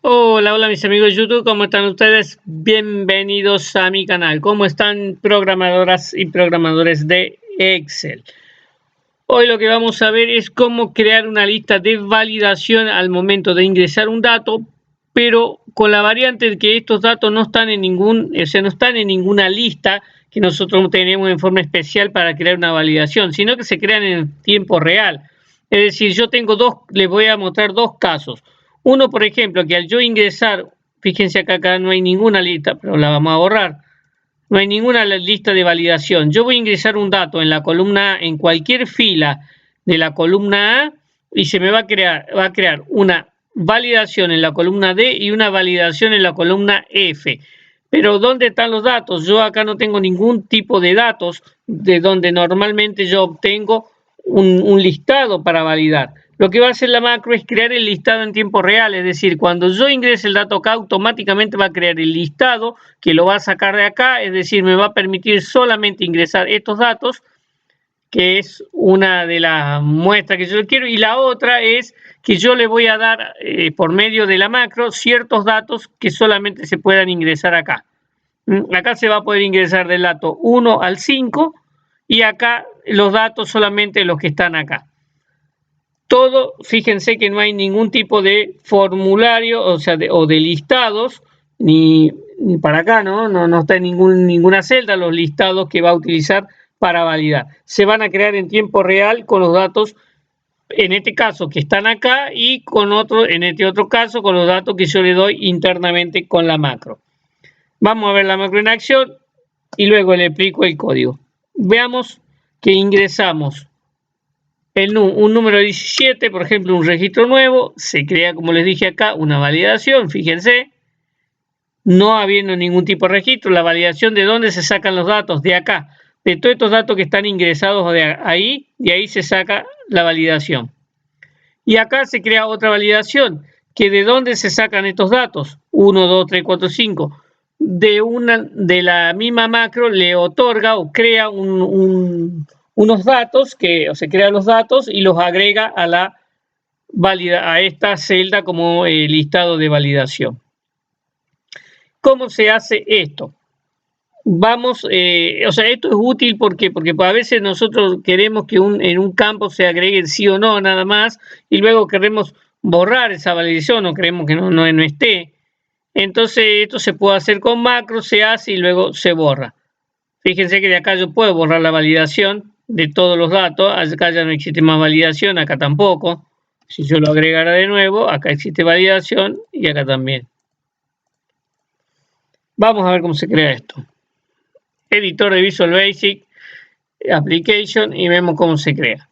Hola, hola mis amigos de YouTube, ¿cómo están ustedes? Bienvenidos a mi canal. ¿Cómo están programadoras y programadores de Excel? Hoy lo que vamos a ver es cómo crear una lista de validación al momento de ingresar un dato, pero con la variante de que estos datos no están en ninguna lista que nosotros tenemos en forma especial para crear una validación, sino que se crean en tiempo real. Es decir, yo tengo les voy a mostrar dos casos. Uno, por ejemplo, que al yo ingresar, fíjense acá no hay ninguna lista, pero la vamos a borrar. No hay ninguna lista de validación. Yo voy a ingresar un dato en la columna A, en cualquier fila de la columna A, y se me va a crear una validación en la columna D y una validación en la columna F. Pero ¿dónde están los datos? Yo acá no tengo ningún tipo de datos de donde normalmente yo obtengo un listado para validar. Lo que va a hacer la macro es crear el listado en tiempo real, es decir, cuando yo ingrese el dato acá, automáticamente va a crear el listado que lo va a sacar de acá, es decir, me va a permitir solamente ingresar estos datos, que es una de las muestras que yo quiero, y la otra es que yo le voy a dar por medio de la macro ciertos datos que solamente se puedan ingresar acá. Acá se va a poder ingresar del dato 1 al 5 y acá los datos solamente los que están acá. Todo, fíjense que no hay ningún tipo de formulario, o sea, de listados, ni para acá, no está en ninguna celda los listados que va a utilizar para validar. Se van a crear en tiempo real con los datos, en este caso que están acá, y en este otro caso con los datos que yo le doy internamente con la macro. Vamos a ver la macro en acción y luego le explico el código. Veamos que ingresamos un número 17, por ejemplo, un registro nuevo, se crea, como les dije acá, una validación, fíjense, no habiendo ningún tipo de registro, la validación de dónde se sacan los datos, de acá, de todos estos datos que están ingresados de ahí se saca la validación. Y acá se crea otra validación, que de dónde se sacan estos datos, 1, 2, 3, 4, 5, de la misma macro le otorga o crea unos datos, se crean los datos y los agrega a esta celda como listado de validación. ¿Cómo se hace esto? Esto es útil porque a veces nosotros queremos que en un campo se agregue el sí o no nada más y luego queremos borrar esa validación o queremos que no esté. Entonces esto se puede hacer con macro, se hace y luego se borra. Fíjense que de acá yo puedo borrar la validación de todos los datos. Acá ya no existe más validación, acá tampoco. Si yo lo agregara de nuevo, acá existe validación y acá también. Vamos a ver cómo se crea esto. Editor de Visual Basic, Application, y vemos cómo se crea.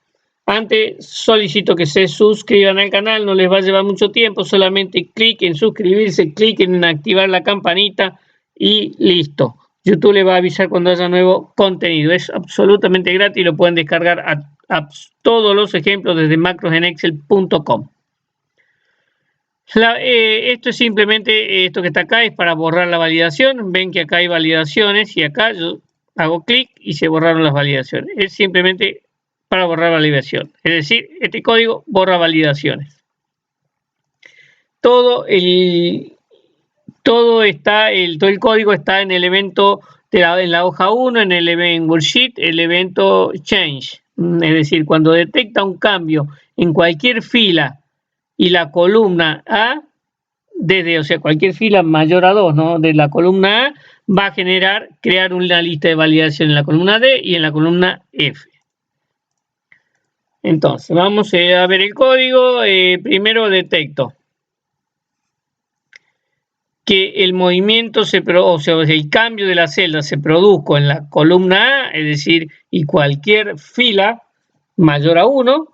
Antes solicito que se suscriban al canal, no les va a llevar mucho tiempo, solamente clic en suscribirse, clic en activar la campanita y listo. YouTube le va a avisar cuando haya nuevo contenido. Es absolutamente gratis, lo pueden descargar a todos los ejemplos desde macrosenexcel.com. Esto es simplemente, esto que está acá es para borrar la validación. Ven que acá hay validaciones y acá yo hago clic y se borraron las validaciones. Es simplemente para borrar validación. Es decir, este código borra validaciones. Todo el código está en el evento en la hoja 1, en el event worksheet, el evento change. Es decir, cuando detecta un cambio en cualquier fila y la columna A, cualquier fila mayor a 2, ¿no? De la columna A, va a crear una lista de validación en la columna D y en la columna F. Entonces, vamos a ver el código. Primero detecto que el movimiento el cambio de la celda se produjo en la columna A, es decir, y cualquier fila mayor a 1,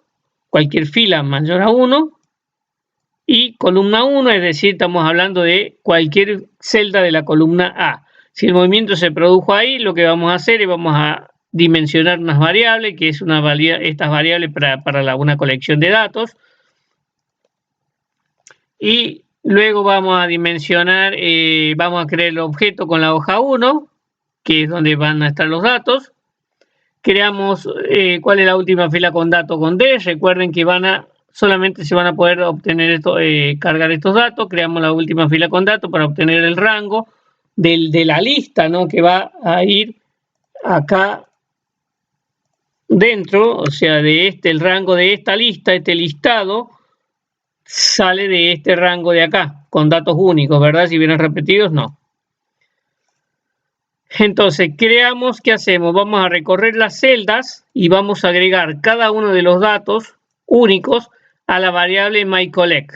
y columna 1, es decir, estamos hablando de cualquier celda de la columna A. Si el movimiento se produjo ahí, lo que vamos a hacer es vamos a dimensionar unas variables, que es estas variables para una colección de datos, y luego vamos a dimensionar, vamos a crear el objeto con la hoja 1, que es donde van a estar los datos. Creamos cuál es la última fila con dato con D. Recuerden que van a solamente se van a poder obtener cargar estos datos. Creamos la última fila con datos para obtener el rango de la lista, ¿no? Que va a ir acá dentro, o sea, el rango de esta lista, este listado, sale de este rango de acá, con datos únicos, ¿verdad? Si vienen repetidos, no. Entonces, creamos, ¿qué hacemos? Vamos a recorrer las celdas y vamos a agregar cada uno de los datos únicos a la variable myCollect.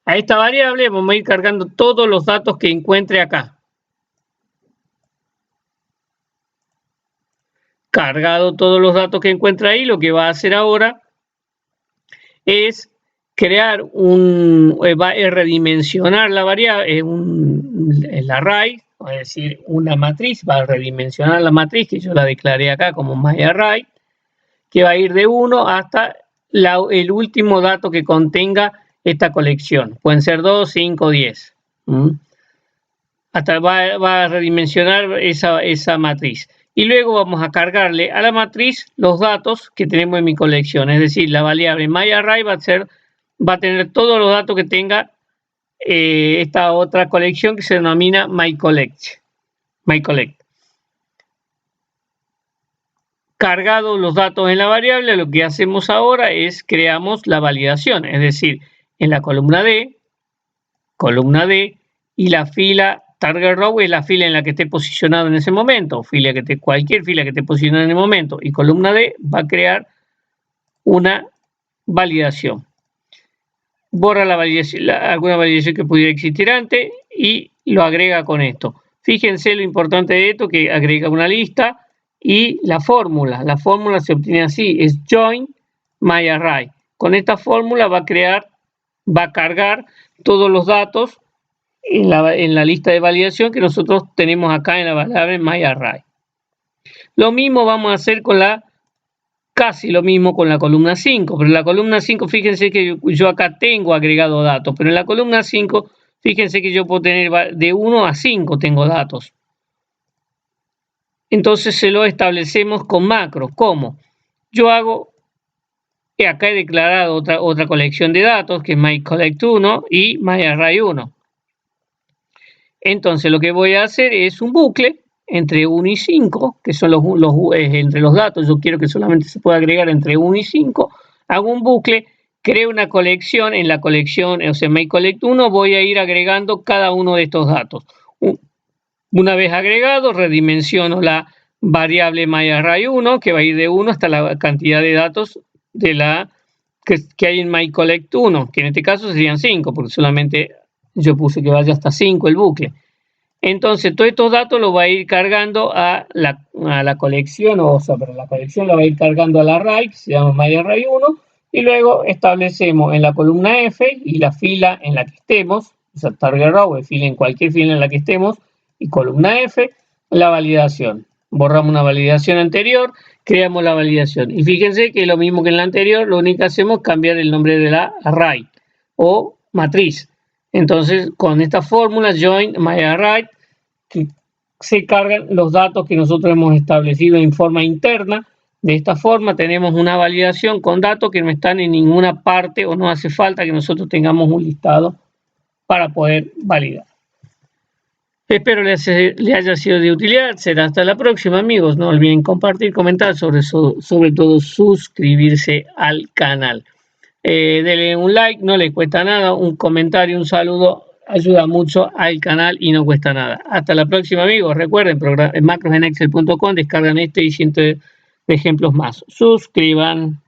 A esta variable vamos a ir cargando todos los datos que encuentre acá. Cargado todos los datos que encuentre ahí, lo que va a hacer ahora es crear va a redimensionar la variable, el array, es decir, una matriz, va a redimensionar la matriz que yo la declaré acá como myArray, que va a ir de 1 hasta el último dato que contenga esta colección. Pueden ser 2, 5, 10. Hasta va a redimensionar esa matriz. Y luego vamos a cargarle a la matriz los datos que tenemos en mi colección. Es decir, la variable myArray va a tener todos los datos que tenga esta otra colección que se denomina myCollect. Cargados los datos en la variable, lo que hacemos ahora es creamos la validación. Es decir, en la columna D y la fila target row es la fila en la que esté posicionado en ese momento, cualquier fila que esté posicionada en el momento, y columna D va a crear una validación. Borra alguna validación que pudiera existir antes y lo agrega con esto. Fíjense lo importante de esto, que agrega una lista y la fórmula. La fórmula se obtiene así, es join myArray. Con esta fórmula va a cargar todos los datos en la lista de validación que nosotros tenemos acá en la variable myArray. Lo mismo vamos a hacer casi lo mismo con la columna 5, pero en la columna 5 fíjense que yo acá tengo agregado datos, pero en la columna 5 fíjense que yo puedo tener de 1 a 5 tengo datos. Entonces se lo establecemos con macros. ¿Cómo? Yo acá he declarado otra colección de datos que es myCollect1 y myArray1. Entonces lo que voy a hacer es un bucle entre 1 y 5, que son entre los datos. Yo quiero que solamente se pueda agregar entre 1 y 5. Hago un bucle, creo una colección. En la colección, o sea, myCollect1, voy a ir agregando cada uno de estos datos. Una vez agregado, redimensiono la variable myArray1, que va a ir de 1 hasta la cantidad de datos que hay en myCollect1, que en este caso serían 5, porque solamente yo puse que vaya hasta 5 el bucle. Entonces, todos estos datos los va a ir cargando a la colección, pero la colección la va a ir cargando al array, que se llama myArray1, y luego establecemos en la columna F y la fila en la que estemos, o sea, target row, en cualquier fila en la que estemos, y columna F, la validación. Borramos una validación anterior, creamos la validación. Y fíjense que lo mismo que en la anterior, lo único que hacemos es cambiar el nombre de la array o matriz. Entonces, con esta fórmula, join myArray, que se cargan los datos que nosotros hemos establecido en forma interna. De esta forma tenemos una validación con datos que no están en ninguna parte o no hace falta que nosotros tengamos un listado para poder validar. Espero le haya sido de utilidad. Será hasta la próxima, amigos. No olviden compartir, comentar, sobre todo suscribirse al canal. Denle un like, no les cuesta nada. Un comentario, un saludo, ayuda mucho al canal y no cuesta nada. Hasta la próxima, amigos. Recuerden, macros en excel.com, descargan este y cientos de ejemplos más. Suscriban.